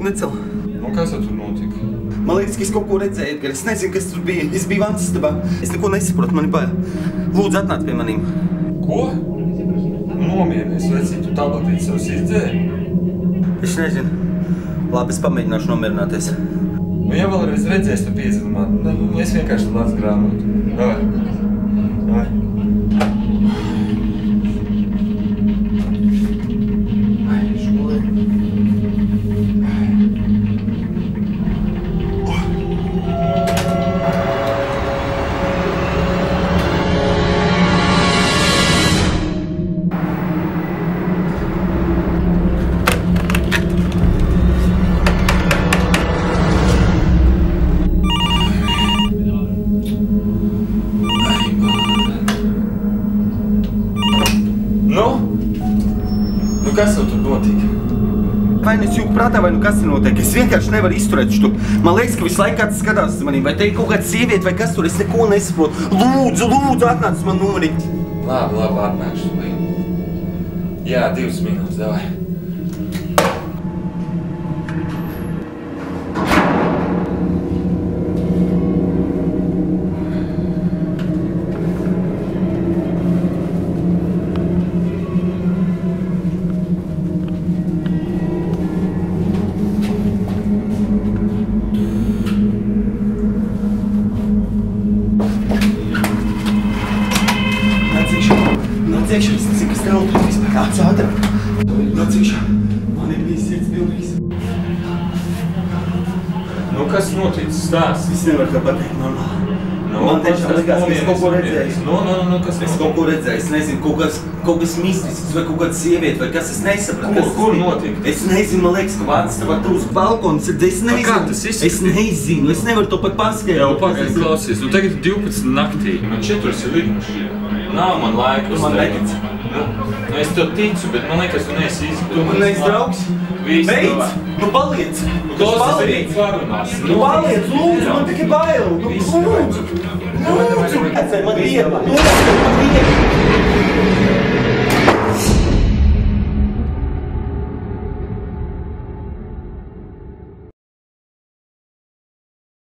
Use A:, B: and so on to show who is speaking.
A: necel.
B: Nu, kas tur notika?
A: Man liekas, ka es kaut ko redzēju, Edgar. Es nezinu, kas tur bija. Es biju vannas istabā. Es neko nesaprotu, man ir bail. Lūdzu, atnāc pie manīm.
B: Ko? Nomierinies, vecīt, tu tabletīti savus izdzēri?
A: Es nezinu. Labi, es pamēģināšu nomierināties.
B: Nu, ja vēlreiz redzēs, tu piezini man. Es vienkārši lācu grāmatu. Davai. Nu, kas jau tur notika?
A: Vai nu es jūku prātā, vai nu kas tur notiek? Es vienkārši nevaru izturēt šo. Man liekas, ka visu laiku kāds skatās uz manīm. Vai te ir kaut kāda sieviete, vai kas tur? Es neko nesaprotu. Lūdzu, atnāc uz manu numuri.
B: Labi, atnākšu. Jā, 2 minūtes, davai.
A: Nāciekšu, es nezinu, kas tev tur vispār. Nāc ātrāk. Nāciekšu. Man ir bijis sirds pilnīgs.
B: Nu, kas noticis? Stāsts?
A: Es nevaru tev pateikt normāli.
B: Man
A: tiešām likās, ka es kaut ko redzēju.
B: Kas
A: es kaut ko redzēju. Es nezinu, kaut kas mistisks vai kaut kāda sieviete vai kas es nesapratu.
B: Kur notika?
A: Es nezinu, man liekas, ka vārds tev uz balkons. Es nezinu.
B: Kā tas izskatās?
A: Es nezinu. Es nevaru to pat paskaidrot.
B: Jau pagaidi klausies. Nu, tagad 12 naktī. Man 4 ir lidmašīna. Nav man laika uz
A: tevi.
B: Nu, es tev ticu, bet man liekas, tu neesi izdevies.
A: Tu man neesi draugs? Beidz! Nu paliec!
B: Tu paliec!
A: Nu paliec, lūdzu, man tikai bail! Nu lūdzu! Lūdzu! Man viena!